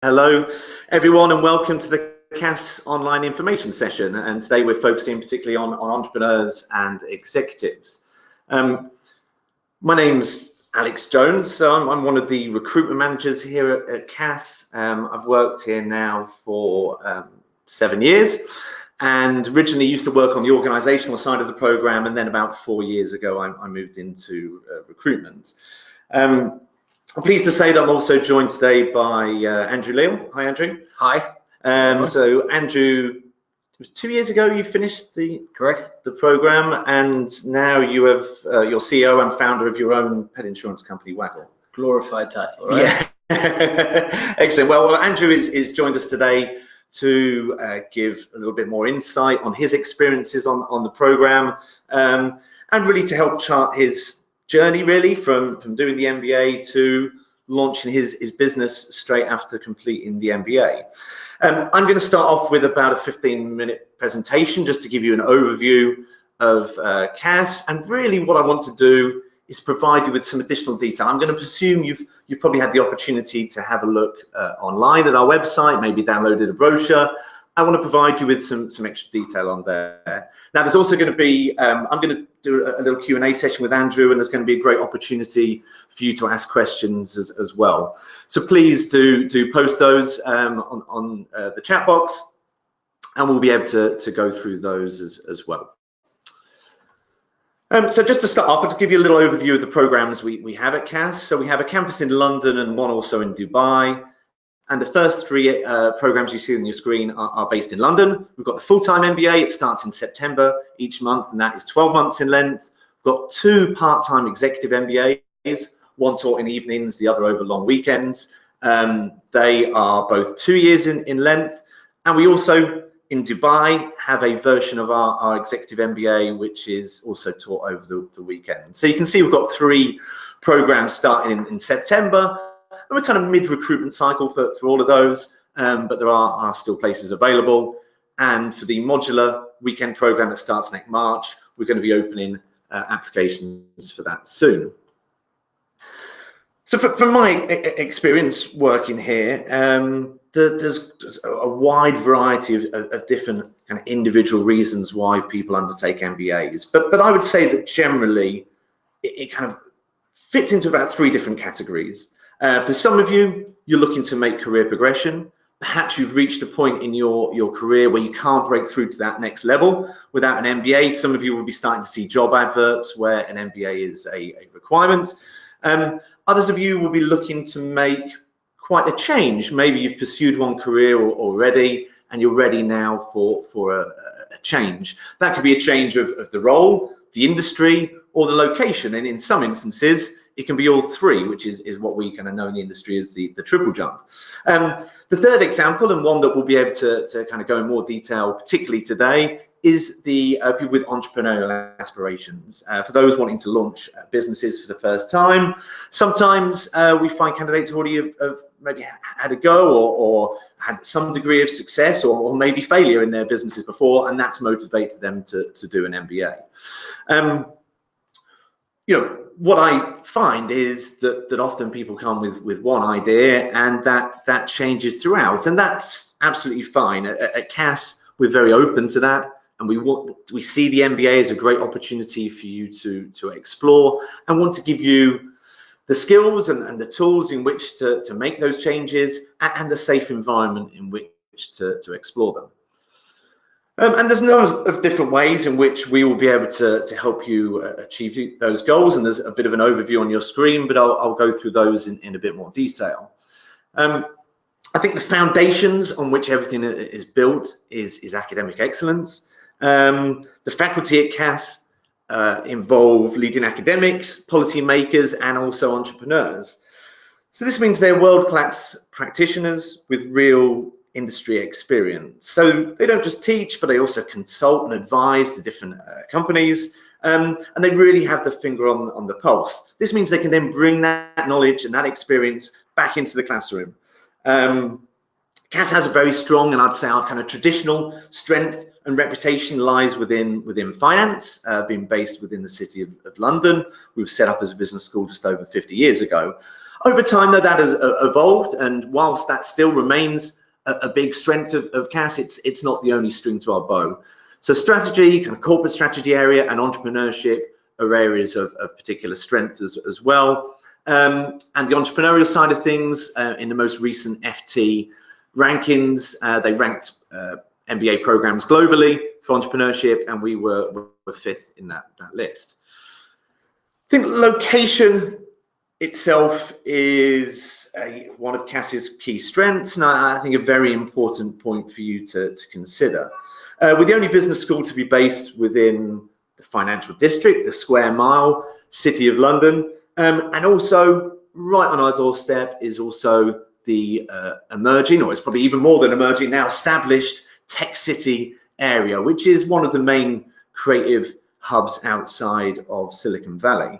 Hello, everyone, and welcome to the CAS online information session. And today we're focusing particularly on entrepreneurs and executives. My name's Alex Jones, so I'm one of the recruitment managers here at CAS. I've worked here now for 7 years, and originally used to work on the organizational side of the program, and then about 4 years ago I moved into recruitment. I'm pleased to say that I'm also joined today by Andrew Leal. Hi, Andrew. Hi. So, Andrew, it was 2 years ago you finished the program, and now you have you're CEO and founder of your own pet insurance company, Waggel. Glorified title, right? Yeah. Excellent. Well, Andrew is joined us today to give a little bit more insight on his experiences on the program, and really to help chart his journey really from doing the MBA to launching his business straight after completing the MBA. I'm going to start off with about a 15-minute presentation just to give you an overview of CAS, and really what I want to do is provide you with some additional detail. I'm going to presume you've probably had the opportunity to have a look online at our website, maybe downloaded a brochure. I want to provide you with some extra detail on there. Now, there's also going to be, I'm going to do a little Q&A session with Andrew, and there's going to be a great opportunity for you to ask questions as well. So please do post those on the chat box, and we'll be able to go through those as well. So just to start off, I'll just give you a little overview of the programs we have at CAS. So we have a campus in London and one also in Dubai. And the first three programs you see on your screen are based in London. We've got the full-time MBA. It starts in September each month, and that is 12 months in length. We've got 2 part-time executive MBAs, one taught in evenings, the other over long weekends. They are both 2 years in length. And we also, in Dubai, have a version of our executive MBA, which is also taught over the weekend. So you can see we've got 3 programs starting in September. And we're kind of mid-recruitment cycle for all of those, but there are still places available. And for the modular weekend program that starts next March, we're going to be opening applications for that soon. So from my experience working here, there's a wide variety of different kind of individual reasons why people undertake MBAs. But I would say that generally it kind of fits into about 3 different categories. For some of you, you're looking to make career progression. Perhaps you've reached a point in your career where you can't break through to that next level without an MBA. Some of you will be starting to see job adverts where an MBA is a requirement. Others of you will be looking to make quite a change. Maybe you've pursued one career already and you're ready now for a change. That could be a change of the role, the industry, or the location. And in some instances, it can be all 3, which is what we kind of know in the industry as the triple jump. The third example, and one that we'll be able to kind of go in more detail, particularly today, is the people with entrepreneurial aspirations. For those wanting to launch businesses for the first time, sometimes we find candidates already have maybe had a go or had some degree of success or maybe failure in their businesses before, and that's motivated them to do an MBA. What I find is that often people come with one idea and that changes throughout, and that's absolutely fine. At CAS, we're very open to that, and we see the MBA as a great opportunity for you to explore and want to give you the skills and the tools in which to make those changes and a safe environment in which to explore them. And there's a number of different ways in which we will be able to help you achieve those goals, and there's a bit of an overview on your screen, but I'll go through those in a bit more detail. I think the foundations on which everything is built is academic excellence. The faculty at CAS involve leading academics, policymakers, and also entrepreneurs. So this means they're world-class practitioners with real industry experience. So they don't just teach, but they also consult and advise to different companies, and they really have the finger on the pulse. This means they can then bring that knowledge and that experience back into the classroom. CAS has a very strong, and I'd say our kind of traditional strength and reputation lies within finance, being based within the city of London. We were set up as a business school just over 50 years ago. Over time, though, that has evolved, and whilst that still remains a big strength of CAS, it's not the only string to our bow. So strategy, kind of corporate strategy area, and entrepreneurship are areas of particular strength as well. And the entrepreneurial side of things, in the most recent FT rankings, they ranked MBA programs globally for entrepreneurship, and we were 5th in that list. I think location itself is one of CAS's key strengths, and I think a very important point for you to consider. We're the only business school to be based within the financial district, the square mile, City of London, and also right on our doorstep is also the emerging, or it's probably even more than emerging now, established Tech City area, which is one of the main creative hubs outside of Silicon Valley.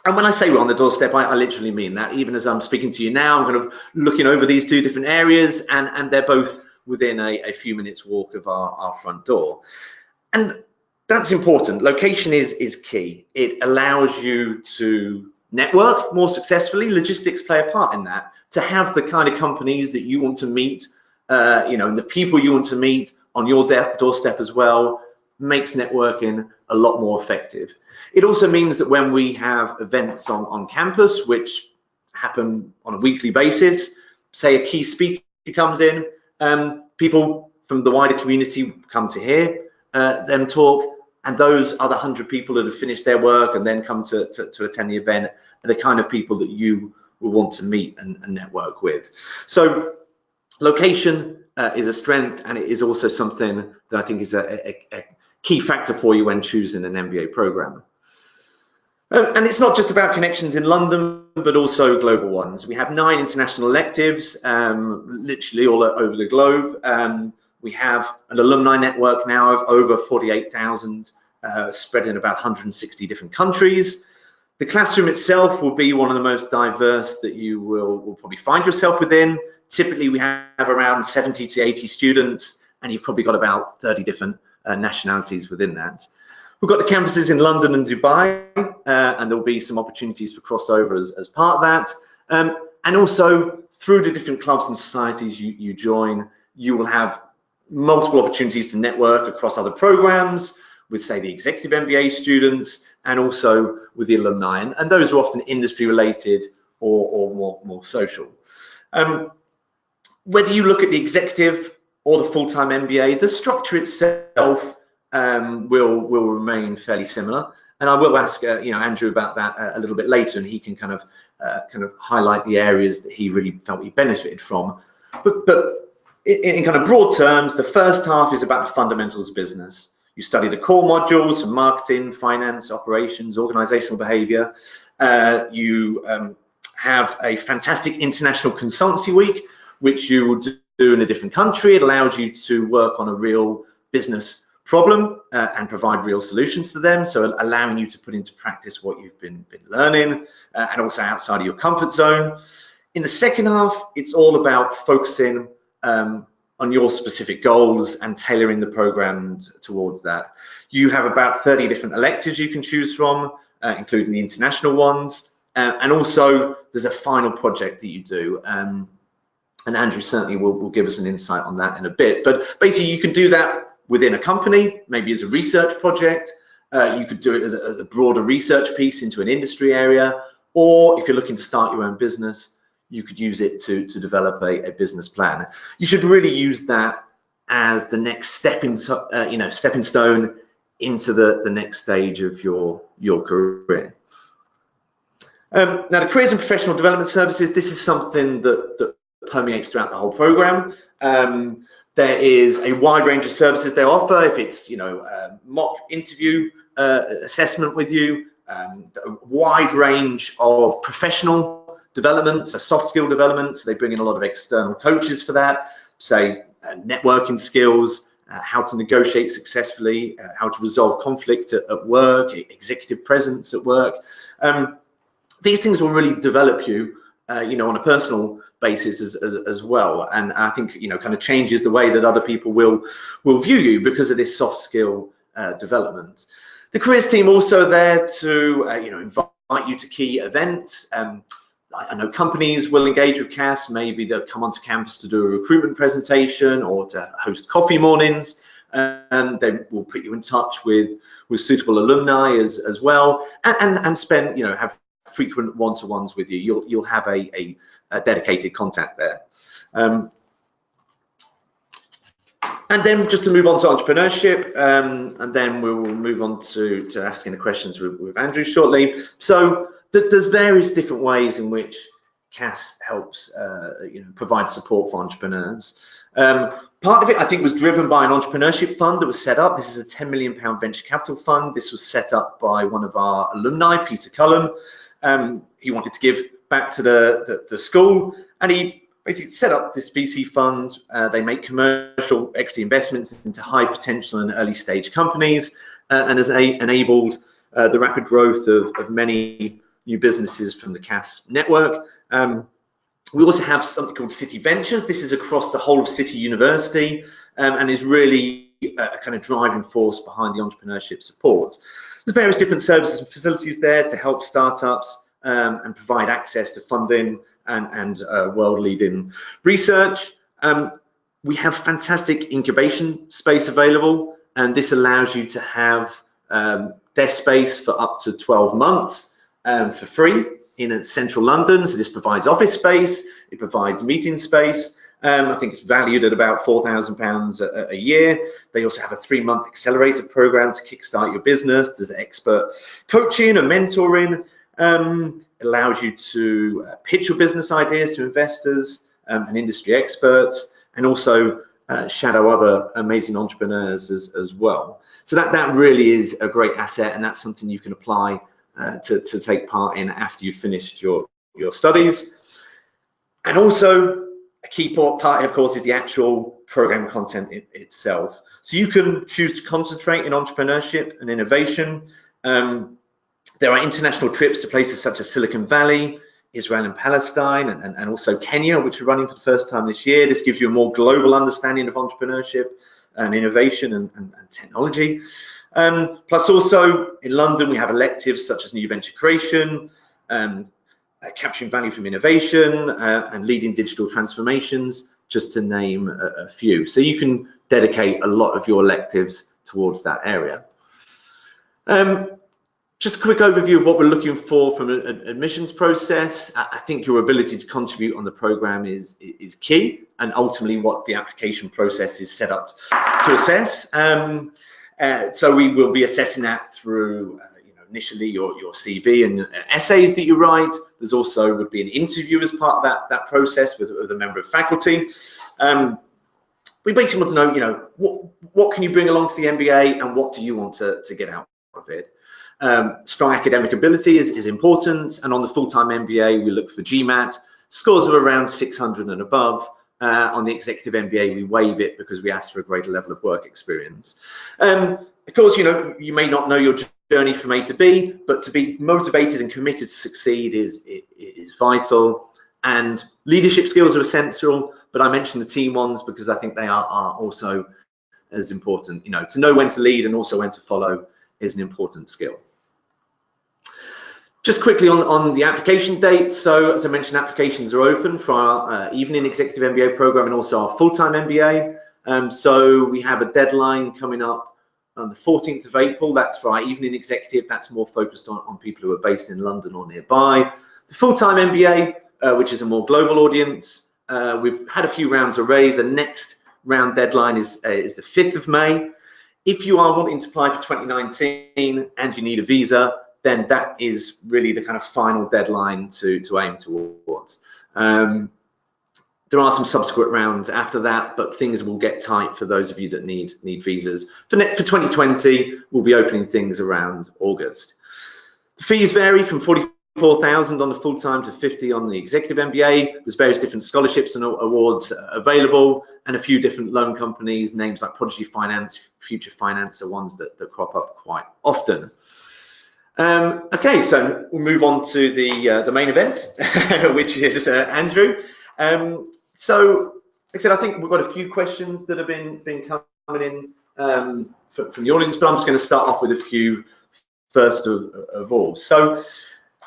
And when I say we're on the doorstep, I literally mean that. Even as I'm speaking to you now, I'm kind of looking over these two different areas, and they're both within a few minutes walk of our front door. And that's important. Location is key. It allows you to network more successfully. Logistics play a part in that. To have the kind of companies that you want to meet, and the people you want to meet on your doorstep as well, makes networking a lot more effective. It also means that when we have events on campus, which happen on a weekly basis, say a key speaker comes in, people from the wider community come to hear them talk, and those other 100 people that have finished their work and then come to attend the event are the kind of people that you will want to meet and network with. So location is a strength, and it is also something that I think is a key factor for you when choosing an MBA program. And it's not just about connections in London, but also global ones. We have 9 international electives, literally all over the globe. We have an alumni network now of over 48,000, spread in about 160 different countries. The classroom itself will be one of the most diverse that you will probably find yourself within. Typically, we have around 70 to 80 students, and you've probably got about 30 different nationalities within that. We've got the campuses in London and Dubai, and there'll be some opportunities for crossover as part of that. And also, through the different clubs and societies you join, you will have multiple opportunities to network across other programs with, say, the Executive MBA students, and also with the alumni. And those are often industry related or more social. Whether you look at the executive or the full-time MBA, the structure itself will remain fairly similar. And I will ask Andrew about that a little bit later, and he can kind of highlight the areas that he really felt he benefited from. But in kind of broad terms, the first half is about fundamentals business. You study the core modules from marketing, finance, operations, organizational behavior. You have a fantastic international consultancy week, which you will do in a different country. It allows you to work on a real business problem and provide real solutions to them, so allowing you to put into practice what you've been learning, and also outside of your comfort zone. In the second half, it's all about focusing on your specific goals and tailoring the program towards that. You have about 30 different electives you can choose from, including the international ones, and also there's a final project that you do. And Andrew certainly will give us an insight on that in a bit. But basically, you can do that within a company, maybe as a research project. You could do it as a broader research piece into an industry area, or if you're looking to start your own business, you could use it to develop a business plan. You should really use that as the next stepping stone into the next stage of your career. Now, the careers and professional development services, this is something that permeates throughout the whole program. There is a wide range of services they offer. If it's mock interview assessment with you, a wide range of professional developments, so soft skill developments. They bring in a lot of external coaches for that, say networking skills, how to negotiate successfully, how to resolve conflict at work, executive presence at work. These things will really develop you, on a personal basis as well, and I think kind of changes the way that other people will view you because of this soft skill development. The careers team also there to invite you to key events. I know companies will engage with CAS. Maybe they'll come onto campus to do a recruitment presentation or to host coffee mornings, and they will put you in touch with suitable alumni as well, and spend, have frequent one-to-ones with you. You'll have a dedicated contact there. And then just to move on to entrepreneurship, and then we will move on to asking the questions with Andrew shortly. So there's various different ways in which CAS helps provide support for entrepreneurs. Part of it, I think, was driven by an entrepreneurship fund that was set up. This is a £10 million venture capital fund. This was set up by one of our alumni, Peter Cullen. He wanted to give back to the school, and he basically set up this VC fund. They make commercial equity investments into high potential and early stage companies, and has enabled the rapid growth of many new businesses from the CAS network. We also have something called City Ventures. This is across the whole of City University, and is really a kind of driving force behind the entrepreneurship support. There's various different services and facilities there to help startups and provide access to funding and world-leading research. We have fantastic incubation space available, and this allows you to have desk space for up to 12 months for free in central London. So this provides office space, it provides meeting space. I think it's valued at about £4,000 a year. They also have a 3-month accelerator program to kickstart your business. There's expert coaching and mentoring. It allows you to pitch your business ideas to investors and industry experts, and also shadow other amazing entrepreneurs as well. So that really is a great asset, and that's something you can apply to take part in after you've finished your studies. And also a key part, of course, is the actual program content itself. So you can choose to concentrate in entrepreneurship and innovation. There are international trips to places such as Silicon Valley, Israel and Palestine, and also Kenya, which are running for the first time this year. This gives you a more global understanding of entrepreneurship and innovation and technology. Plus also in London, we have electives such as new venture creation, capturing value from innovation, and leading digital transformations, just to name a few. So you can dedicate a lot of your electives towards that area. Just a quick overview of what we're looking for from an admissions process. I think your ability to contribute on the program is key, and ultimately what the application process is set up to assess. So we will be assessing that through initially your CV and essays that you write. There's also would be an interview as part of that process with a member of faculty. We basically want to know, what can you bring along to the MBA, and what do you want to get out of it? Strong academic ability is important, and on the full-time MBA we look for GMAT scores of around 600 and above. On the Executive MBA we waive it because we ask for a greater level of work experience. Of course, you may not know your journey from A to B, but to be motivated and committed to succeed is vital, and leadership skills are essential, but I mentioned the team ones because I think they are also as important. To know when to lead and also when to follow is an important skill. Just quickly on the application date. So as I mentioned, applications are open for our evening Executive MBA program and also our full-time MBA. So we have a deadline coming up on the 14th of April. That's for our evening executive. That's more focused on people who are based in London or nearby. The full-time MBA, which is a more global audience, we've had a few rounds already. The next round deadline is the 5th of May. If you are wanting to apply for 2019 and you need a visa, then that is really the kind of final deadline to aim towards. There are some subsequent rounds after that, but things will get tight for those of you that need visas. For 2020, we'll be opening things around August. The fees vary from 44,000 on the full-time to 50 on the Executive MBA. There's various different scholarships and awards available, and a few different loan companies, names like Prodigy Finance, Future Finance are ones that crop up quite often. Okay, so we'll move on to the main event, which is Andrew. So, like I said, I think we've got a few questions that have been coming in from the audience, but I'm just going to start off with a few first of all. So,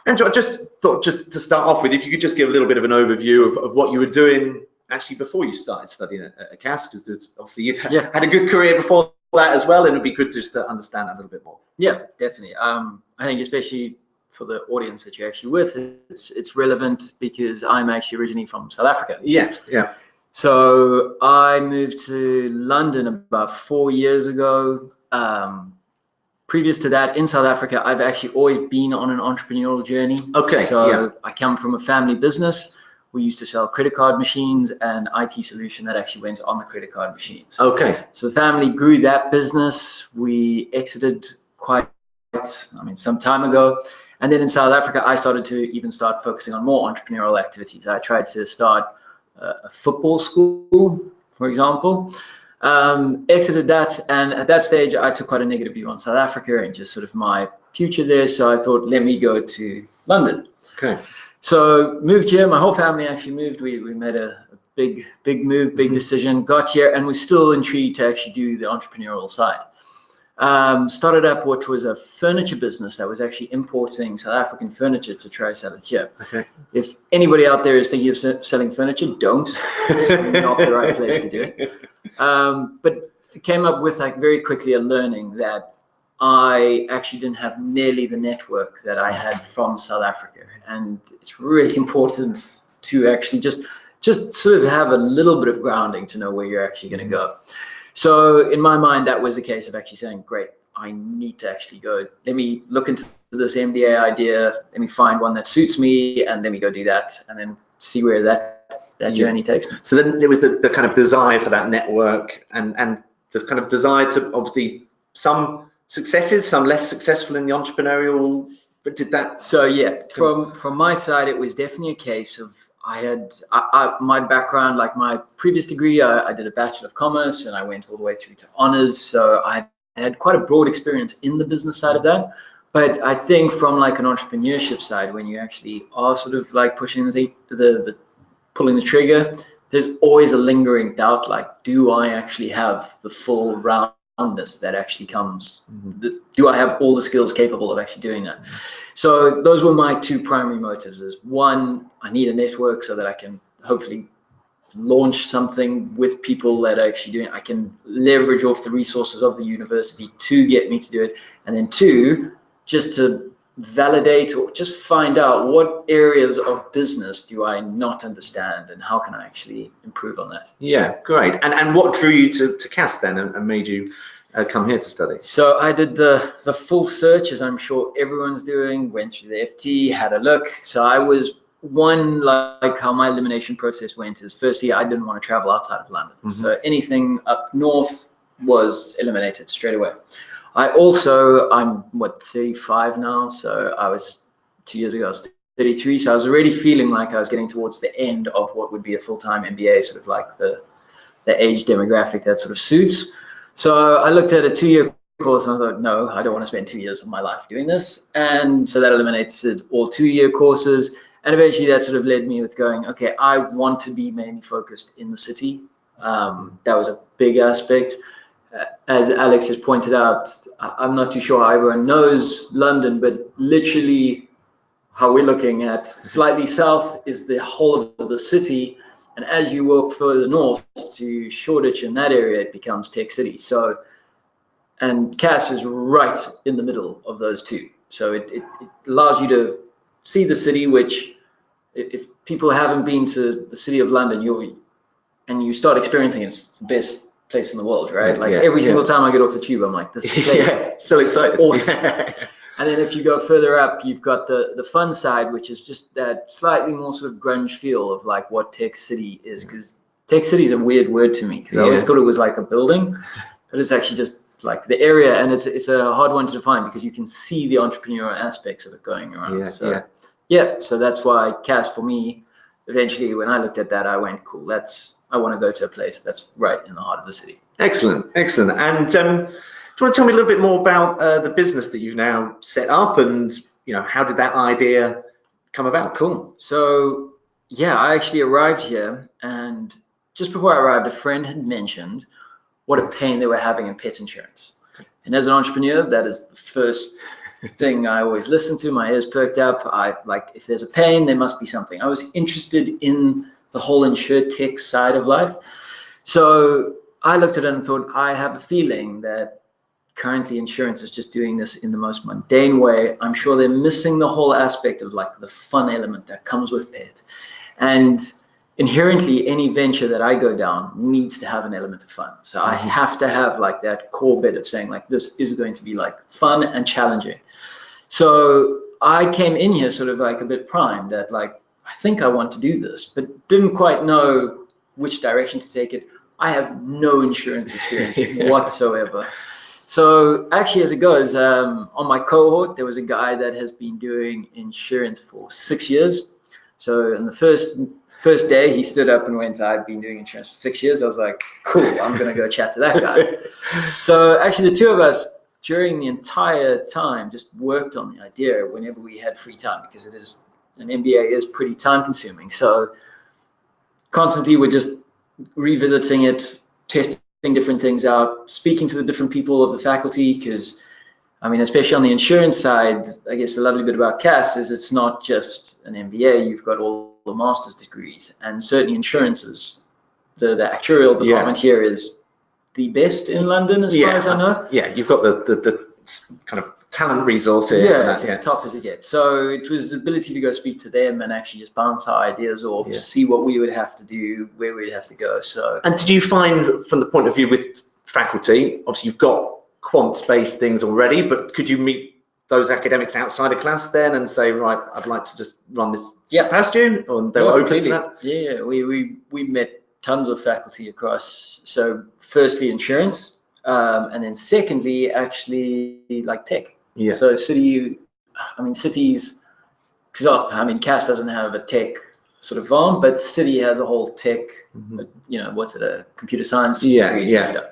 And I just thought, just to start off with, if you could just give a little bit of an overview of what you were doing actually before you started studying at CAS, because obviously you'd had a good career before that as well, and it'd be good just to understand that a little bit more. Yeah, definitely. I think especially for the audience that you're actually with, it's relevant because I'm actually originally from South Africa. Yes, yeah. So I moved to London about 4 years ago. Previous to that, in South Africa, I've actually always been on an entrepreneurial journey. Okay. So I come from a family business. We used to sell credit card machines and IT solution that actually went on the credit card machines. Okay. So the family grew that business. We exited some time ago. And then in South Africa, I started to even start focusing on more entrepreneurial activities. I tried to start a football school, for example. Exited that, and at that stage I took quite a negative view on South Africa and just sort of my future there, so I thought, let me go to London. Okay. So moved here. My whole family actually moved. We made a big move, big decision, got here, and we're still intrigued to actually do the entrepreneurial side. Started up what was a furniture business that was actually importing South African furniture to try to sell it here. Okay. If anybody out there is thinking of selling furniture, don't. It's not the right place to do it. But it came up with very quickly a learning that I actually didn't have nearly the network that I had from South Africa, and it's really important to actually just sort of have a little bit of grounding to know where you're actually going to go. So in my mind, that was a case of actually saying, great, I need to actually go. Let me look into this MBA idea. Let me find one that suits me, and let me go do that, and then see where that journey takes me. So then there was the kind of desire for that network, and the kind of desire to, obviously, some successes, some less successful in the entrepreneurial, but did that? So yeah, from my side, it was definitely a case of my background, like my previous degree, I did a Bachelor of Commerce, and I went all the way through to honors. So I had quite a broad experience in the business side of that. But I think from like an entrepreneurship side, when you actually are sort of like pushing the pulling the trigger, there's always a lingering doubt, like, do I actually have the full roundness that actually comes? Do I have all the skills capable of actually doing that? So those were my two primary motives. Is one, I need a network so that I can hopefully launch something with people that are actually doing it. I can leverage off the resources of the university to get me to do it. And then two, just to validate or just find out what areas of business do I not understand and how can I actually improve on that. Yeah, great. And what drew you to CAS then and made you come here to study? So I did the full search, as I'm sure everyone's doing, went through the FT, had a look. So I was like how my elimination process went is, firstly, I didn't want to travel outside of London. So anything up north was eliminated straight away. I'm 35 now, so I was 2 years ago, I was 33, so I was already feeling like I was getting towards the end of what would be a full-time MBA, sort of like the age demographic that sort of suits. So I looked at a 2-year course and I thought, no, I don't want to spend 2 years of my life doing this. And so that eliminated all 2-year courses. And eventually that sort of led me with going, okay, I want to be mainly focused in the city. That was a big aspect. As Alex has pointed out, I'm not too sure how everyone knows London, but literally how we're looking at slightly south is the whole of the city. And as you walk further north to Shoreditch in that area, it becomes Tech City. So, and CAS is right in the middle of those two. So it allows you to see the city, which if people haven't been to the city of London, you start experiencing it, it's the best place in the world, right? Like every single time I get off the tube, I'm like, this place so excited. Awesome. And then if you go further up, you've got the fun side, which is just that slightly more sort of grunge feel of like what Tech City is, because Tech City is a weird word to me, because I always thought it was like a building, but it's actually just like the area, and it's a hard one to define because you can see the entrepreneurial aspects of it going around. So that's why CAS for me, eventually when I looked at that, I went, cool, I want to go to a place that's right in the heart of the city. Excellent. And do you want to tell me a little bit more about the business that you've now set up, and how did that idea come about? Cool. So yeah, I actually arrived here, and just before I arrived, a friend had mentioned what a pain they were having in pet insurance. And as an entrepreneur, that is the first thing I always listen to. My ears perked up. I like, if there's a pain, there must be something. I was interested in the whole insurtech side of life. So I looked at it and thought, I have a feeling that currently insurance is just doing this in the most mundane way. I'm sure they're missing the whole aspect of like the fun element that comes with pet. And inherently, any venture that I go down needs to have an element of fun. So I have to have like that core bit of saying like, this is going to be like fun and challenging. So I came in here sort of like a bit primed that like, I think I want to do this, but didn't quite know which direction to take it. I have no insurance experience whatsoever. So actually, as it goes, on my cohort, there was a guy that has been doing insurance for 6 years. So in the first day, he stood up and went, I've been doing insurance for 6 years. I was like, cool, I'm going to go chat to that guy. So actually, the two of us, during the entire time, just worked on the idea whenever we had free time, because it is, an MBA is pretty time consuming. So constantly we're just revisiting it, testing different things out, speaking to the different people of the faculty, because I mean, especially on the insurance side, I guess the lovely bit about CAS is it's not just an MBA, you've got all the master's degrees, and certainly insurance is, the actuarial department here is the best in London as far as I know. Yeah, you've got the kind of talent resource here. Yeah, it's as top as it gets. So it was the ability to go speak to them and actually just bounce our ideas off, see what we would have to do, where we'd have to go. So. And did you find, from the point of view with faculty, obviously you've got quant-based things already, but could you meet those academics outside of class then and say, right, I'd like to just run this past you? Or they were open to that? Yeah, we met tons of faculty across. So firstly, insurance, and then secondly, actually like tech. Yeah. So cities, because I mean, CAS doesn't have a tech sort of arm, but City has a whole tech, you know, a computer science degrees and stuff.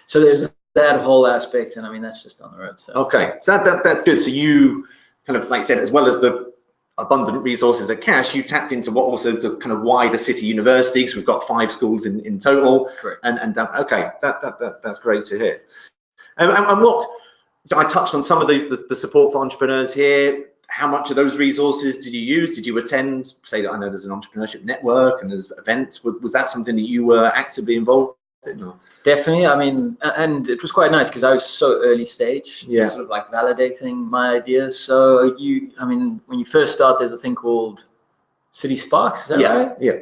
So there's that whole aspect, and I mean, that's just on the road. So. Okay, so that's good. So you kind of, like I said, as well as the abundant resources at CAS, you tapped into what also the kind of wider City University, because we've got 5 schools in total. Correct. And okay, that's great to hear. And what? So I touched on some of the support for entrepreneurs here. How much of those resources did you use? Did you attend, say that I know there's an entrepreneurship network and there's events? Was that something that you were actively involved in? Or? Definitely. I mean, and it was quite nice because I was so early stage, sort of like validating my ideas. So I mean, when you first start, there's a thing called City Sparks, is that right? Yeah.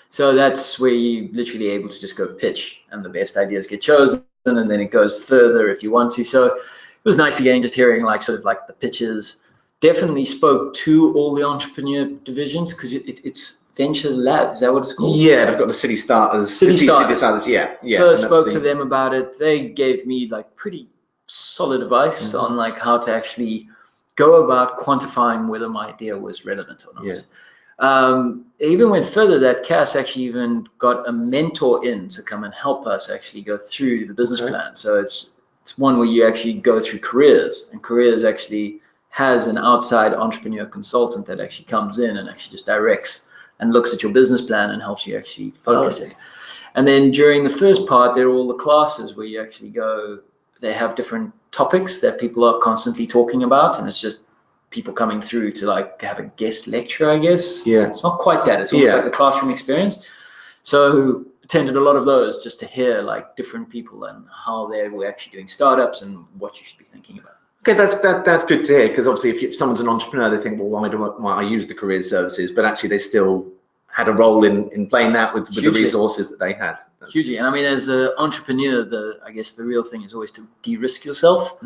So that's where you literally able to just go pitch and the best ideas get chosen, and then it goes further if you want to. So it was nice again, just hearing like sort of like the pitches. Definitely spoke to all the entrepreneur divisions because it's Venture Lab, is that what it's called? Yeah, they've got the City Starters. City Starters, yeah. So I spoke to them about it. They gave me like pretty solid advice on like how to actually go about quantifying whether my idea was relevant or not. It even went further that CAS actually even got a mentor in to come and help us actually go through the business plan. So it's one where you actually go through careers, and careers actually has an outside entrepreneur consultant that actually comes in and actually just directs and looks at your business plan and helps you actually focus it. And then during the first part, there are all the classes where you actually go, they have different topics that people are constantly talking about, and it's just people coming through to like have a guest lecture, I guess. Yeah. It's not quite that, it's almost like a classroom experience. So attended a lot of those just to hear like different people and how they were actually doing startups and what you should be thinking about. Okay, that's good to hear, because obviously if someone's an entrepreneur, they think, well, why I use the career services, but actually they still had a role in playing that with the resources that they had. Hugely, and I mean, as an entrepreneur, I guess the real thing is always to de-risk yourself.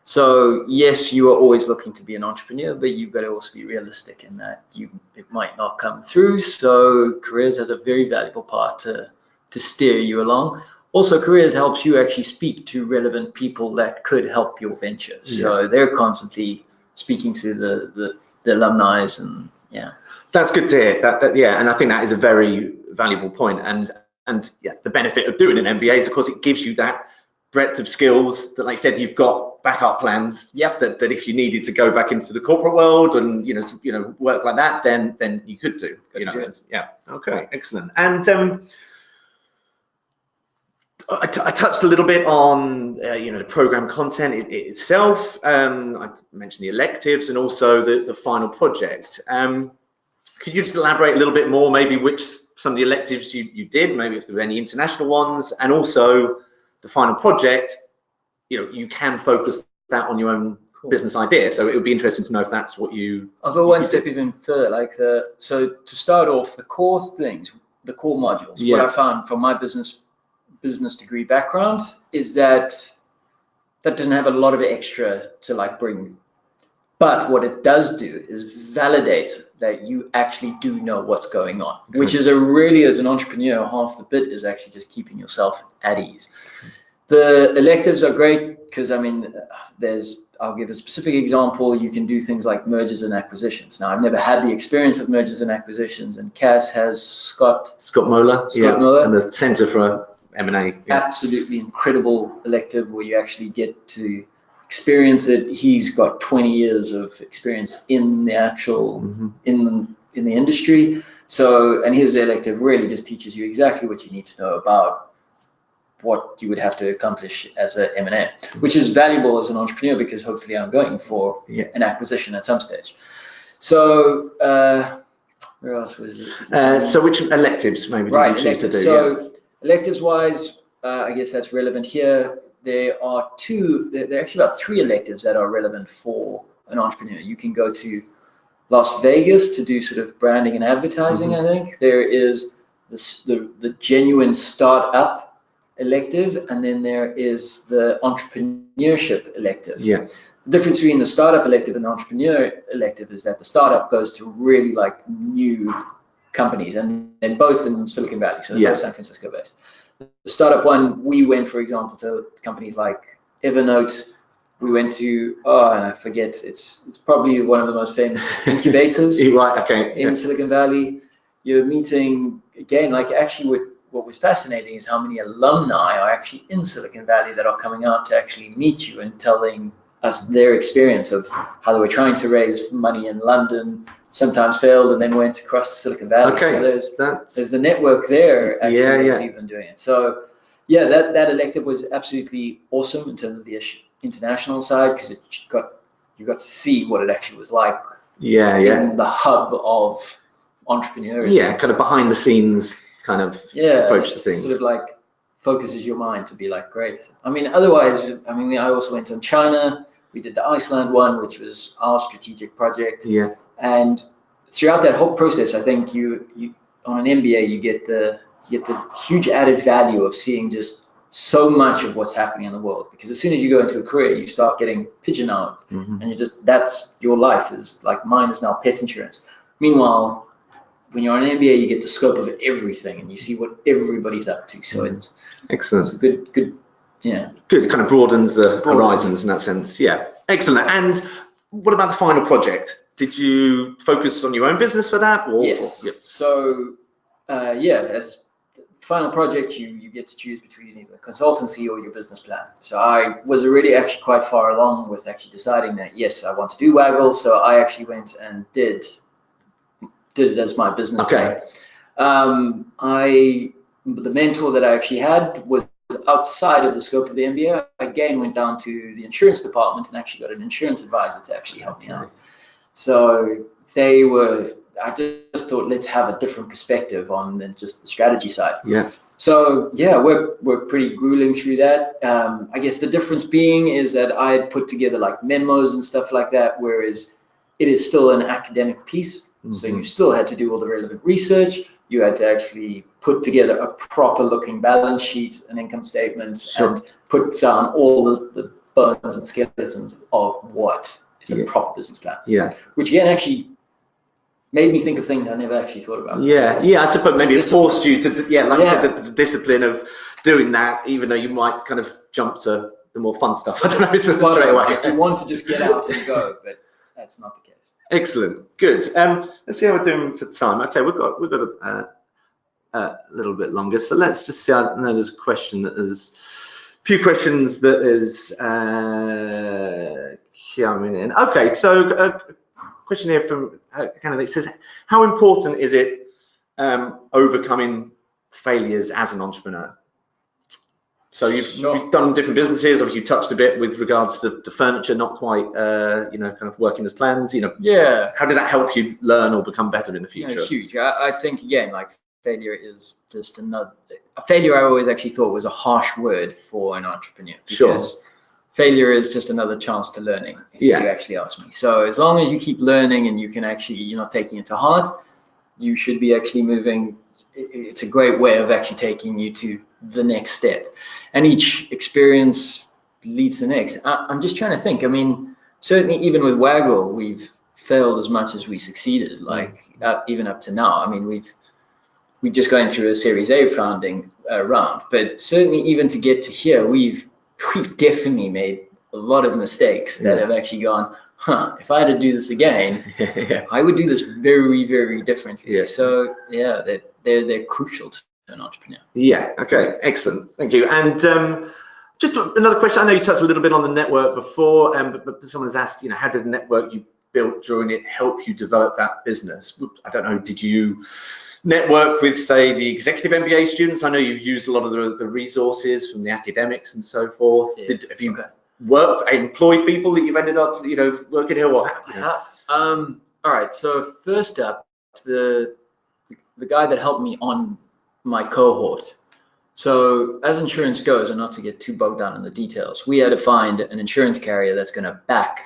So yes, you are always looking to be an entrepreneur, but you've got to also be realistic in that it might not come through. So careers has a very valuable part to steer you along. Also, careers helps you actually speak to relevant people that could help your venture. So they're constantly speaking to the alumni, and That's good to hear. And I think that is a very valuable point. And the benefit of doing an MBA is, of course, it gives you that breadth of skills that, like I said, you've got backup plans. That if you needed to go back into the corporate world and work like that, then you could do. Okay, excellent. And I touched a little bit on the program content itself. I mentioned the electives and also the final project. Could you just elaborate a little bit more, maybe which some of the electives you did, maybe if there were any international ones, and also the final project, you can focus that on your own business idea. So it would be interesting to know if that's what you. I'll go one step even further. So to start off, the core things, the core modules. What I found from my business degree background is that didn't have a lot of extra to bring. But what it does do is validate that you actually do know what's going on, which is really, as an entrepreneur, half the bit is actually just keeping yourself at ease. The electives are great because, I'll give a specific example. You can do things like mergers and acquisitions. Now, I've never had the experience of mergers and acquisitions, and Cass has Scott Moeller, and the Center for M&A. Absolutely incredible elective where you actually get to experience it. He's got 20 years of experience in the actual in the industry. So, and his elective really just teaches you exactly what you need to know about what you would have to accomplish as a M&A, which is valuable as an entrepreneur because hopefully I'm going for an acquisition at some stage. So, where else was it? So which electives maybe did you choose to do? So electives wise, I guess that's relevant here. There are there are actually about 3 electives that are relevant for an entrepreneur. You can go to Las Vegas to do sort of branding and advertising, I think. There is the genuine startup elective, and then there is the entrepreneurship elective. Yeah. The difference between the startup elective and the entrepreneur elective is that the startup goes to really new companies, and they're both in Silicon Valley, so they're both San Francisco based. The startup one, we went, for example, to companies like Evernote. We went to, and I forget, it's probably one of the most famous incubators in Silicon Valley. You're meeting, again, actually what was fascinating is how many alumni are actually in Silicon Valley that are coming out to actually meet you and telling us their experience of how they were trying to raise money in London, sometimes failed, and then went across to Silicon Valley. So there's the network there actually that's even doing it. So yeah, that elective was absolutely awesome in terms of the international side because you got to see what it actually was like in the hub of entrepreneurship. Yeah, kind of behind the scenes kind of approach to things. Sort of focuses your mind to be great. Otherwise, I also went to China. We did the Iceland one, which was our strategic project. Yeah. And throughout that whole process, I think you on an MBA you get the huge added value of seeing just so much of what's happening in the world. Because as soon as you go into a career, you start getting pigeonholed, and that's your life is mine is now pet insurance. Meanwhile, when you're on an MBA, you get the scope of everything, and you see what everybody's up to. So it's excellent. It's a good. Yeah. Good. It kind of broadens the horizons in that sense. Yeah. Excellent. And what about the final project? Did you focus on your own business for that? Yes. So, as final project, you get to choose between either consultancy or your business plan. So I was already actually quite far along with actually deciding that, yes, I want to do Waggel. So I actually went and did it as my business plan. The mentor that I actually had was outside of the scope of the MBA. I again went down to the insurance department and actually got an insurance advisor to actually help me out. So I just thought, let's have a different perspective on than just the strategy side. Yeah. So yeah, we're pretty grueling through that. I guess the difference being is that I had put together memos and stuff like that, whereas it is still an academic piece. So you still had to do all the relevant research. You had to actually put together a proper looking balance sheet and income statement and put down all the bones and skeletons of what is a proper business plan. Yeah. Which again actually made me think of things I never actually thought about. Yeah, I suppose maybe it forced you to, I said, the discipline of doing that, even though you might kind of jump to the more fun stuff. I don't know, straight away. You want to just get out and go, but that's not the case. Excellent, good. Let's see how we're doing for time. Okay, we've got a little bit longer, so let's just see. I know there's a question that there's a few questions that is coming in. Okay, so question here from a candidate says, how important is it overcoming failures as an entrepreneur? So you've done different businesses, or you touched a bit with regards to the furniture, not quite, you know, kind of working as plans, you know. Yeah. How did that help you learn or become better in the future? No, huge. I think, again, like, failure is just another, failure I always actually thought was a harsh word for an entrepreneur, because failure is just another chance to learning, if you actually ask me. So as long as you keep learning and you can actually, you're not taking it to heart, you should be actually moving. It's a great way of actually taking you to the next step, and each experience leads to the next. I'm just trying to think. I mean, certainly even with Waggel, we've failed as much as we succeeded, like even up to now. I mean, we've just going through a Series A founding round, but certainly even to get to here, we've definitely made a lot of mistakes that have actually gone, if I had to do this again, I would do this very, very differently. So yeah, they're crucial to an entrepreneur. Yeah, okay, excellent, thank you. And just another question, I know you touched a little bit on the network before, but someone's asked, you know, how did the network you built during it help you develop that business? I don't know, did you network with, say, the Executive Mba students? I know you've used a lot of the resources from the academics and so forth. Have you employed people that you've ended up, you know, working here, or all right, so first up, the guy that helped me on my cohort. So as insurance goes, and not to get too bogged down in the details, we had to find an insurance carrier that's going to back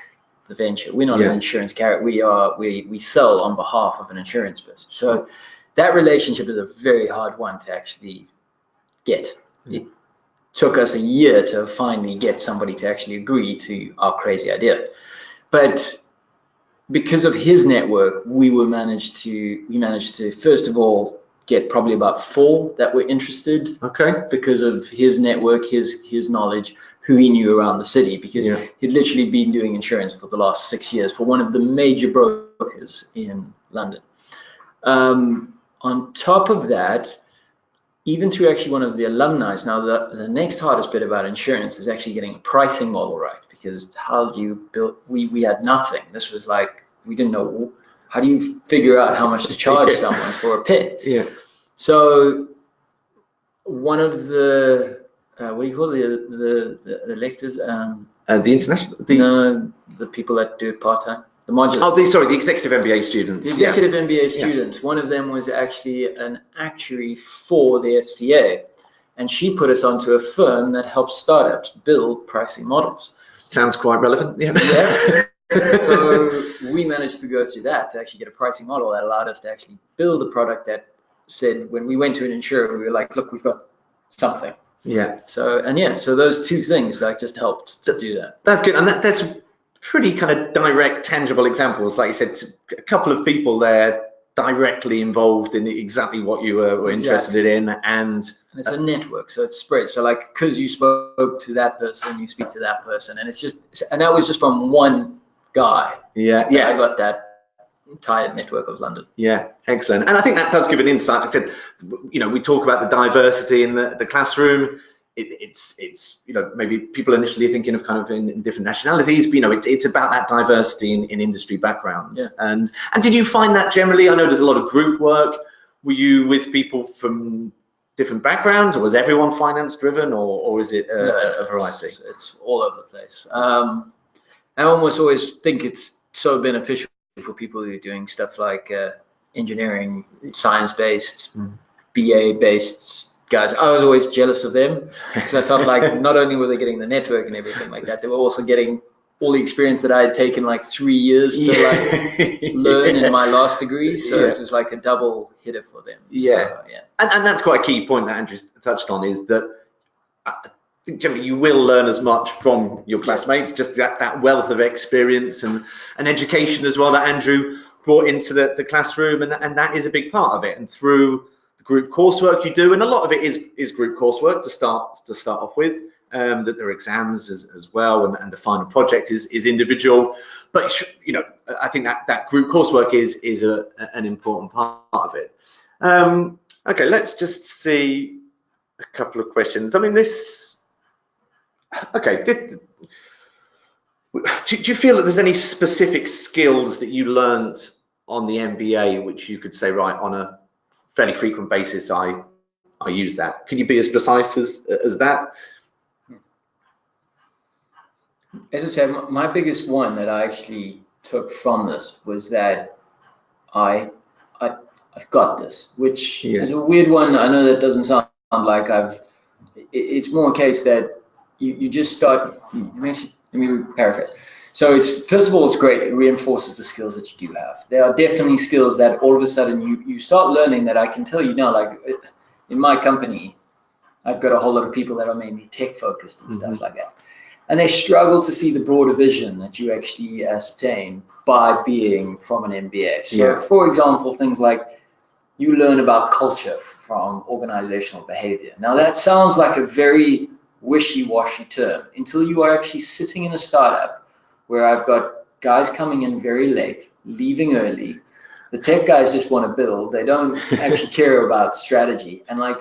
the venture. We're not an insurance carrier. We sell on behalf of an insurance business. So that relationship is a very hard one to actually get. It took us a year to finally get somebody to actually agree to our crazy idea. But because of his network, we managed to first of all get probably about 4 that were interested. Because of his network, his knowledge, who he knew around the city, because he'd literally been doing insurance for the last 6 years for one of the major brokers in London. On top of that, even through actually one of the alumni, now the next hardest bit about insurance is actually getting a pricing model right, because how do you build, we had nothing. This was like, we didn't know, how do you figure out how much to charge someone for a pit? So one of the, what do you call the electors? The international? No, the people that do it part-time. The modular. Oh, the Executive Mba students. The Executive Mba students. One of them was actually an actuary for the FCA, and she put us onto a firm that helps startups build pricing models. Sounds quite relevant. So we managed to go through that to actually get a pricing model that allowed us to actually build a product that said, when we went to an insurer, we were like, look, we've got something. So those 2 things like just helped to do that. That's good, and that's pretty kind of direct, tangible examples. Like you said, a couple of people there directly involved in exactly what you were interested in, and it's a network, so it's spread. So like, because you spoke to that person, you speak to that person, and that was just from one guy. I got that entire network of London. Excellent. And I think that does give an insight. I said, you know, we talk about the diversity in the classroom. It's you know, maybe people initially thinking of kind of in different nationalities, but you know, it's about that diversity in industry backgrounds. And did you find that generally? I know there's a lot of group work. Were you with people from different backgrounds, or was everyone finance driven, or is it a variety? It's all over the place. I almost always think it's so beneficial for people who are doing stuff like engineering, science-based, BA-based guys. I was always jealous of them, because I felt like not only were they getting the network and everything like that, they were also getting all the experience that I had taken like 3 years to like learn in my last degree. So it was like a double hitter for them. So, and that's quite a key point that Andrew touched on, is that I think generally you will learn as much from your classmates, just that wealth of experience and education as well that Andrew brought into the classroom, and that is a big part of it. And through the group coursework you do, and a lot of it is group coursework to start off with, that there are exams as well, and the final project is individual, but you know, I think that group coursework is an important part of it. Okay, let's just see a couple of questions. I mean, do you feel that there's any specific skills that you learned on the MBA which you could say, right, on a fairly frequent basis, I I use that. Could you be as precise as that? As I said, my biggest one that I actually took from this was that I've got this, which is a weird one. I know that doesn't sound like it's more a case that you just start, let me paraphrase. So first of all, it's great. It reinforces the skills that you do have. There are definitely skills that all of a sudden you start learning that I can tell you now, like in my company, I've got a whole lot of people that are mainly tech focused and stuff like that. And they struggle to see the broader vision that you actually ascertain by being from an MBA. So for example, things like you learn about culture from organizational behavior. Now that sounds like a very wishy-washy term until you are actually sitting in a startup where I've got guys coming in very late, leaving early. The tech guys just want to build. They don't actually care about strategy. And like,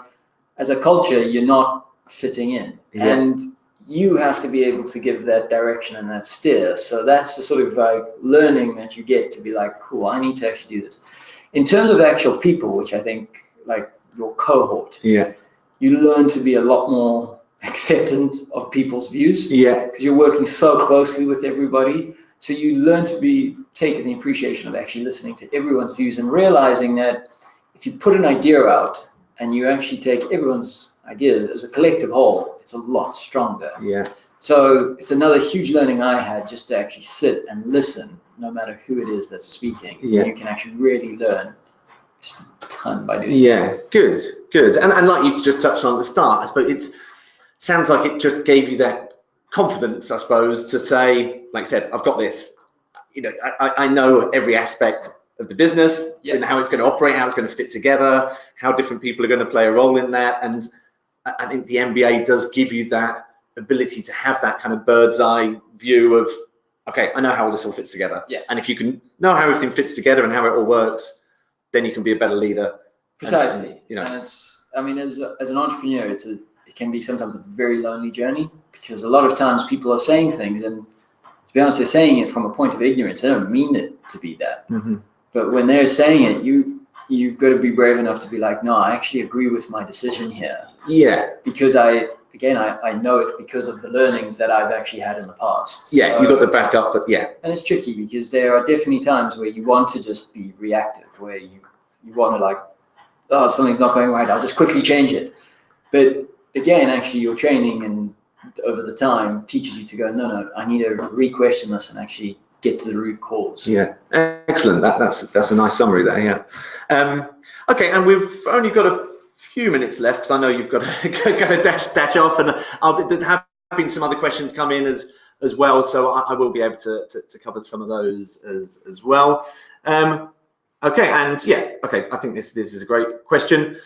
as a culture, you're not fitting in. And you have to be able to give that direction and that steer. So that's the sort of like learning that you get to be like, cool, I need to actually do this. In terms of actual people, which I think like your cohort, you learn to be a lot more acceptant of people's views. Because you're working so closely with everybody. So you learn to be taking the appreciation of actually listening to everyone's views and realizing that if you put an idea out and you actually take everyone's ideas as a collective whole, it's a lot stronger. So it's another huge learning I had, just to actually sit and listen, no matter who it is that's speaking. You can actually really learn just a ton by doing that. Good. And like you just touched on at the start, I suppose it sounds like it just gave you that confidence, I suppose, to say, like I said, I've got this. You know, I know every aspect of the business and how it's going to operate, how it's going to fit together, how different people are going to play a role in that. And I think the MBA does give you that ability to have that kind of bird's eye view of, okay, I know how all this all fits together. And if you can know how everything fits together and how it all works, then you can be a better leader. Precisely. And, you know, and it's, I mean, as an entrepreneur, it can be sometimes a very lonely journey, because a lot of times people are saying things, and to be honest, they're saying it from a point of ignorance. They don't mean it to be that. But when they're saying it, you've got to be brave enough to be like, no, I actually agree with my decision here. Because I know it because of the learnings that I've actually had in the past. You got the backup, but And it's tricky because there are definitely times where you want to just be reactive, where you want to like, oh, something's not going right, I'll just quickly change it. But again, actually your training and over the time teaches you to go, no, I need to re-question this and actually get to the root cause. Excellent. That's a nice summary there. Okay, and we've only got a few minutes left, because I know you've got to dash off, and there have been some other questions come in as well, so I will be able to cover some of those as well. Okay, and I think this is a great question.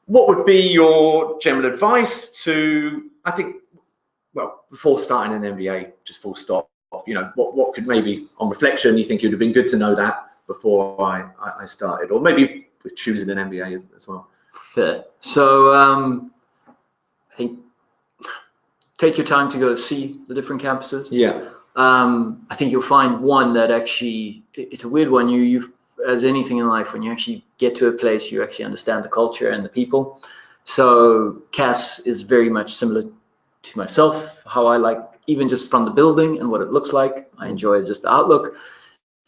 What would be your general advice to, I think, well, before starting an MBA, just full stop, you know, what could maybe on reflection you think it would have been good to know that before I started, or maybe with choosing an MBA as well? Fair. So I think take your time to go see the different campuses. I think you'll find one that actually, it's a weird one. You've, as anything in life, when you actually get to a place, you actually understand the culture and the people. So CAS is very much similar to myself, how I like, even just from the building and what it looks like. I enjoy just the outlook.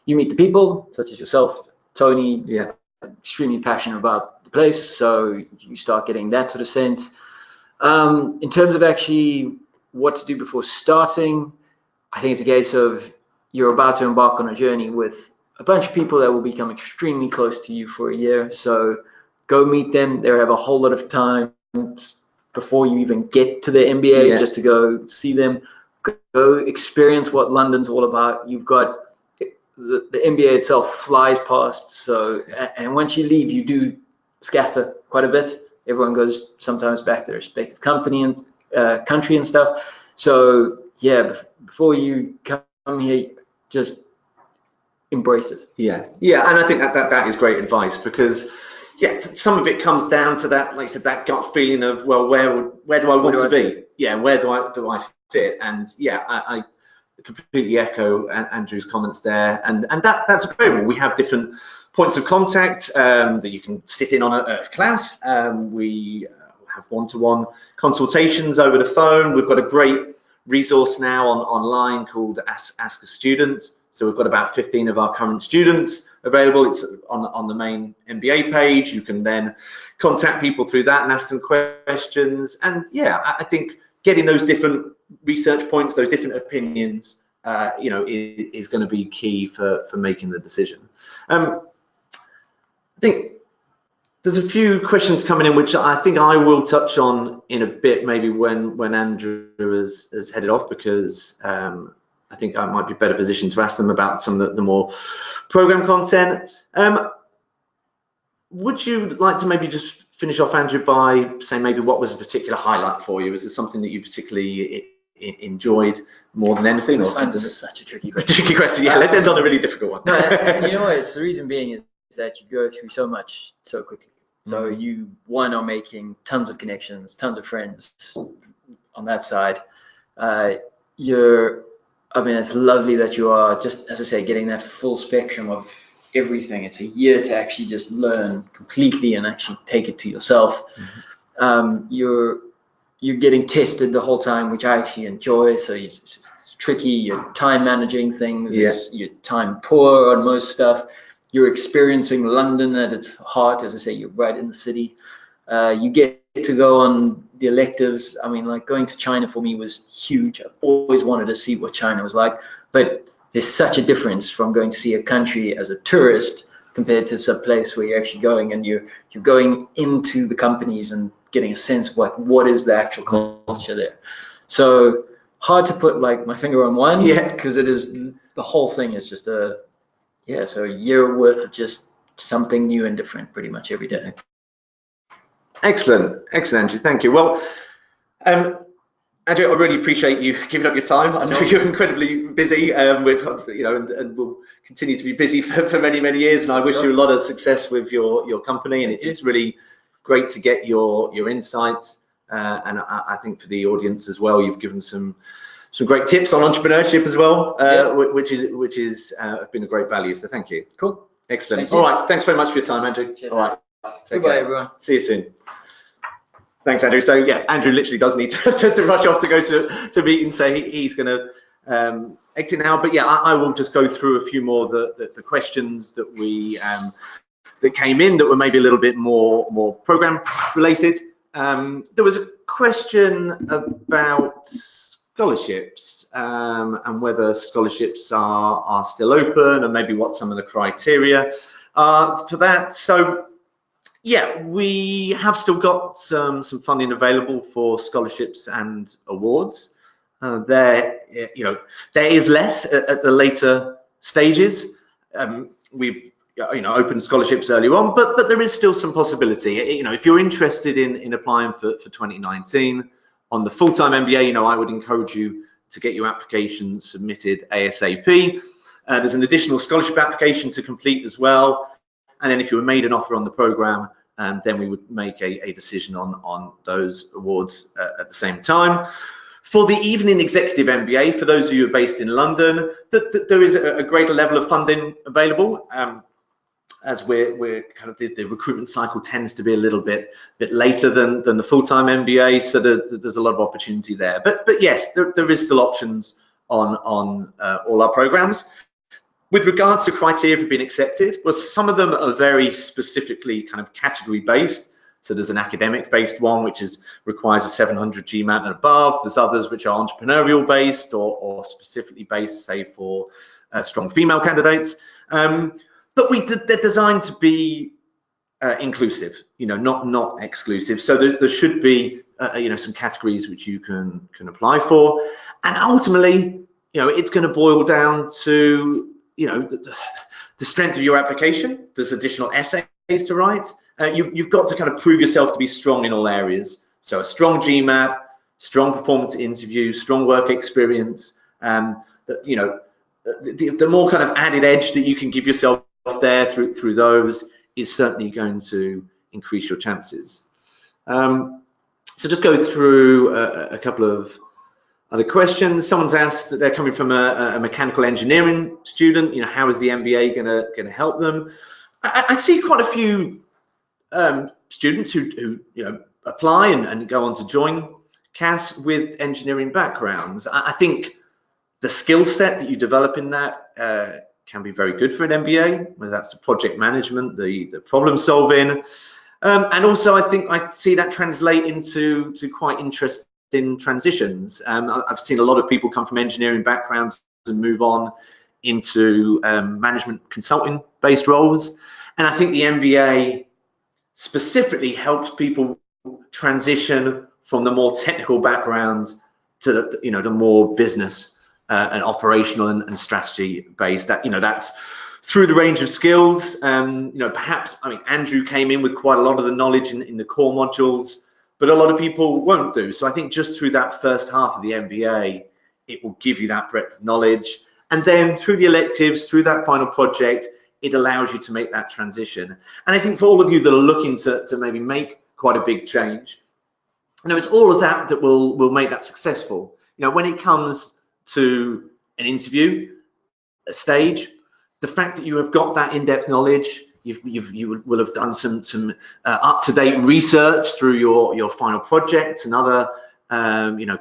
You meet the people, such as yourself, Tony, extremely passionate about the place, so you start getting that sort of sense. In terms of actually what to do before starting, I think it's a case of you're about to embark on a journey with a bunch of people that will become extremely close to you for a year. So go meet them. They have a whole lot of time before you even get to the MBA, just to go see them. Go experience what London's all about. You've got the MBA itself flies past. So, and once you leave, you do scatter quite a bit. Everyone goes sometimes back to their respective company and country and stuff. So before you come here, just embrace it. And I think that is great advice, because some of it comes down to that, like I said, that gut feeling of, well, where do I want to be? Where do I fit? And I completely echo Andrew's comments there, and that's a great one. We have different points of contact that you can sit in on a class. We have one-to-one consultations over the phone. We've got a great resource now online called Ask a Student. So we've got about 15 of our current students available. It's on the main MBA page. You can then contact people through that and ask them questions. And yeah, I think getting those different research points, those different opinions, you know, is going to be key for making the decision. I think there's a few questions coming in, which I think I will touch on in a bit, maybe when Andrew has headed off, because I think I might be better positioned to ask them about some of the more program content. Would you like to maybe just finish off, Andrew, by saying maybe what was a particular highlight for you? Is there something that you particularly enjoyed more than anything? Or something that's such a tricky question. Tricky question. Yeah, let's end on a really difficult one. No, you know what? It's the reason being is that you go through so much so quickly. So you, one, are making tons of connections, tons of friends on that side. I mean, it's lovely that you are just, as I say, getting that full spectrum of everything. It's a year to actually just learn completely and actually take it to yourself. You're getting tested the whole time, which I actually enjoy. So it's tricky. You're time managing things. Yes. You're time poor on most stuff. You're experiencing London at its heart. As I say, you're right in the city. You get to go on the electives. I mean, like going to China for me was huge. I've always wanted to see what China was like, but there's such a difference from going to see a country as a tourist compared to some place where you're actually going and you're going into the companies and getting a sense of what is the actual culture there. So hard to put like my finger on one, because it is, the whole thing is just so a year worth of just something new and different pretty much every day. Excellent, Andrew. Thank you. Well, Andrew, I really appreciate you giving up your time. I know you're incredibly busy, and we'll continue to be busy for many, many years. And I wish you a lot of success with your company. And it's really great to get your insights. And I think for the audience as well, you've given some great tips on entrepreneurship as well, which is have been a great value. So thank you. Cool. Excellent. All right. Thanks very much for your time, Andrew. Cheers. All right. Goodbye, everyone. See you soon. Thanks, Andrew. So yeah, Andrew literally does need to rush off to go to meetings, so he's going to exit now. But yeah, I will just go through a few more the questions that we that came in that were maybe a little bit more program related. There was a question about scholarships and whether scholarships are still open, and maybe what some of the criteria are for that. So yeah, we have still got some funding available for scholarships and awards. There is less at the later stages. We've opened scholarships earlier on, but there is still some possibility. If you're interested in applying for 2019 on the full-time MBA, I would encourage you to get your application submitted ASAP. There's an additional scholarship application to complete as well. And then if you were made an offer on the program, then we would make a decision on those awards at the same time. For the evening executive MBA, for those of you who are based in London, there is a greater level of funding available. As we're kind of the recruitment cycle tends to be a little bit later than the full-time MBA, so there's a lot of opportunity there. But yes, there is still options on all our programs. With regards to criteria for being accepted, well, some of them are very specifically kind of category based. So there's an academic based one, which requires a 700 GMAT and above. There's others which are entrepreneurial based or specifically based, say, for strong female candidates. But they're designed to be inclusive, not exclusive. So there should be, some categories which you can apply for. And ultimately, it's going to boil down to the strength of your application. There's additional essays to write. You've got to kind of prove yourself to be strong in all areas. So a strong GMAT, strong performance interview, strong work experience. The more kind of added edge that you can give yourself there through those is certainly going to increase your chances. So just go through a couple of other questions. Someone's asked that they're coming from a mechanical engineering student. How is the MBA going to help them? I see quite a few students who apply and go on to join CAS with engineering backgrounds, I think the skill set that you develop in that can be very good for an MBA, whether that's the project management, the problem solving, and also I think I see that translate into quite interesting transitions. I've seen a lot of people come from engineering backgrounds and move on into management consulting based roles, and I think the MBA specifically helps people transition from the more technical background to the more business and operational and strategy based. That's through the range of skills. Perhaps, I mean, Andrew came in with quite a lot of the knowledge in the core modules, but a lot of people won't do. So I think just through that first half of the MBA, it will give you that breadth of knowledge. And then through the electives, through that final project, it allows you to make that transition. And I think for all of you that are looking to maybe make quite a big change, it's all of that that will make that successful. When it comes to an interview, a stage, the fact that you have got that in-depth knowledge, you will have done some up-to-date research through your final project and other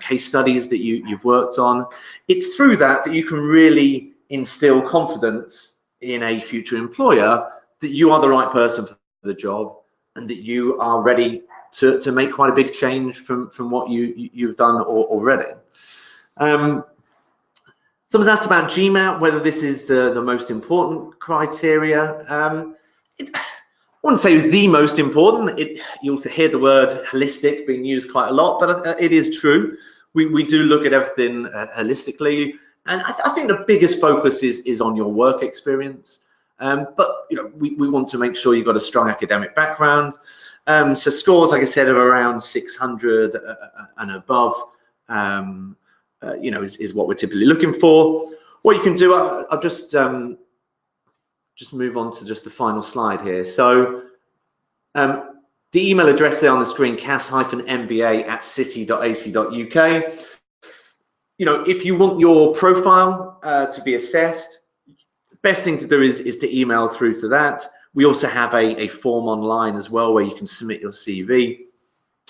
case studies that you've worked on. It's through that you can really instill confidence in a future employer that you are the right person for the job and that you are ready to make quite a big change from what you've done already. Someone's asked about GMAT, whether this is the most important criteria. I wouldn't say it was the most important. You'll hear the word holistic being used quite a lot, but it is true. We do look at everything holistically, and I think the biggest focus is on your work experience. But we want to make sure you've got a strong academic background. So scores, like I said, of around 600 and above, is what we're typically looking for. What you can do, I'll just move on to just the final slide here. So the email address there on the screen, cas-mba@city.ac.uk. If you want your profile to be assessed, the best thing to do is to email through to that. We also have a form online as well where you can submit your CV.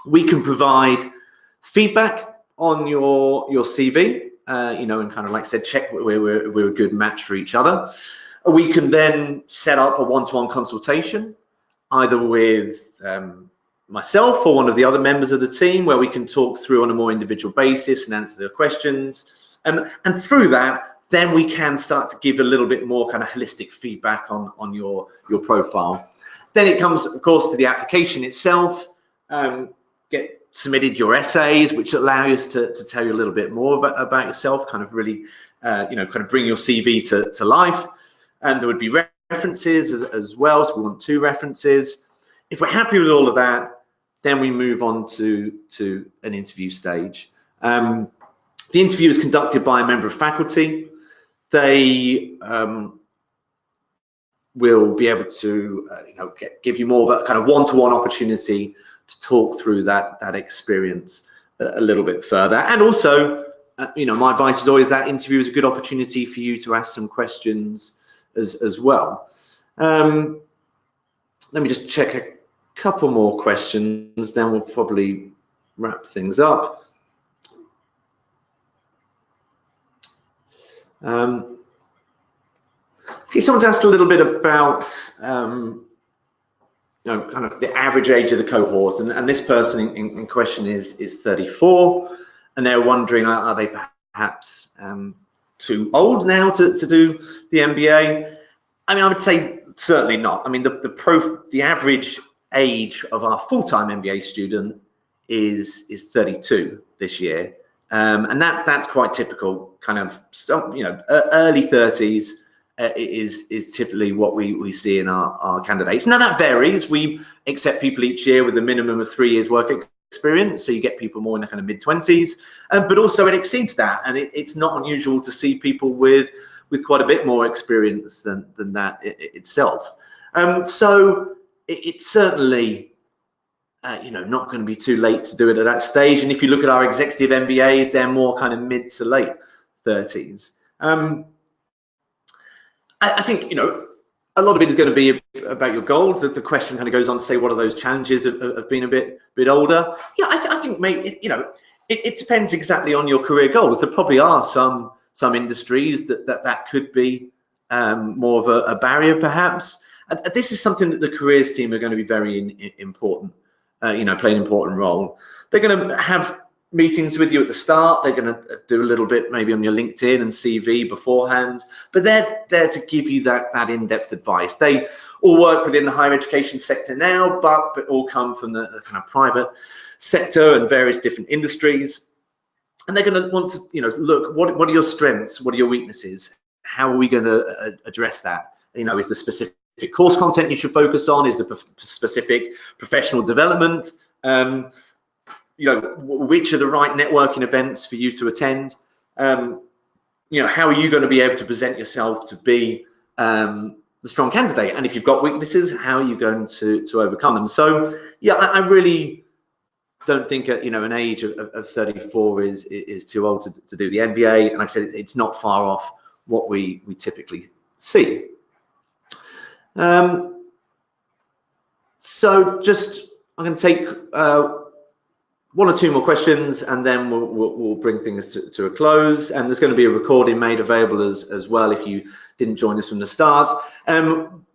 We can provide feedback on your CV, and kind of, like I said, check we're a good match for each other. We can then set up a one-to-one consultation, either with myself or one of the other members of the team, where we can talk through on a more individual basis and answer their questions. And through that, then we can start to give a little bit more kind of holistic feedback on your profile. Then it comes, of course, to the application itself. Get submitted your essays, which allow us to tell you a little bit more about yourself, kind of really, kind of bring your CV to life. And there would be references as well, so we want 2 references. If we're happy with all of that, then we move on to an interview stage. The interview is conducted by a member of faculty. They will be able to give you more of a kind of one-to-one opportunity to talk through that experience a little bit further. And also, my advice is always that interview is a good opportunity for you to ask some questions as well. Let me just check a couple more questions, then we'll probably wrap things up. Okay, someone's asked a little bit about kind of the average age of the cohort, and this person in question is 34, and they're wondering, are they perhaps too old now to do the MBA? I mean, I would say certainly not. I mean, the average age of our full-time MBA student is 32 this year, and that's quite typical. Kind of early 30s is typically what we see in our candidates. Now that varies. We accept people each year with a minimum of 3 years work experience, so you get people more in the kind of mid-20s, but also it exceeds that, and it's not unusual to see people with quite a bit more experience than that itself. So it's certainly not going to be too late to do it at that stage. And if you look at our executive MBAs, they're more kind of mid to late 30s. I think a lot of it is going to be about your goals. The question kind of goes on to say, what are those challenges of being a bit older? Yeah, I think maybe, you know, it depends exactly on your career goals. There probably are some industries that could be more of a barrier, perhaps. And this is something that the careers team are going to be very important, you know, play an important role. They're going to have meetings with you at the start. They're going to do a little bit maybe on your LinkedIn and CV beforehand, but they're there to give you that in-depth advice. They all work within the higher education sector now, but all come from the kind of private sector and various different industries. And they're going to want to, you know, look, what are your strengths? What are your weaknesses? How are we going to address that? You know, is the specific course content you should focus on? Is the specific professional development? You know, which are the right networking events for you to attend? You know, how are you going to be able to present yourself to be the strong candidate? And if you've got weaknesses, how are you going to overcome them? So, yeah, I really don't think you know, an age of 34 is too old to do the MBA. And like I said, it's not far off what we typically see. So just, I'm going to take one or two more questions, and then we'll bring things to a close. And there's going to be a recording made available as well if you didn't join us from the start.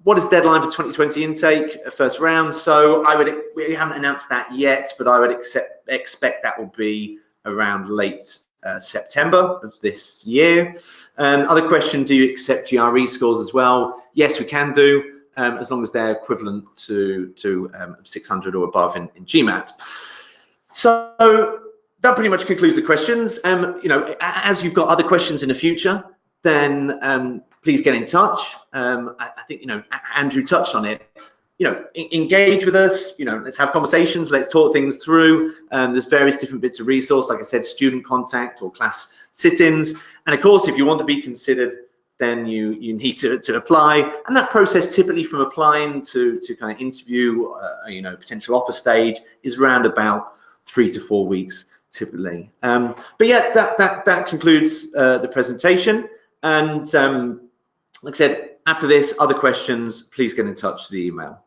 What is the deadline for 2020 intake, first round? So we haven't announced that yet, but I would expect that will be around late September of this year. Other question, do you accept GRE scores as well? Yes, we can do, as long as they're equivalent to 600 or above in GMAT. So that pretty much concludes the questions. You know, as you've got other questions in the future, then please get in touch. I think, you know, Andrew touched on it. You know, engage with us. You know, let's have conversations. Let's talk things through. There's various different bits of resource, like I said, student contact or class sit-ins. And of course, if you want to be considered, then you need to apply. And that process, typically from applying to kind of interview, you know, potential offer stage, is around about 3 to 4 weeks typically. But yeah, that concludes the presentation. And like I said, after this, other questions, please get in touch to the email.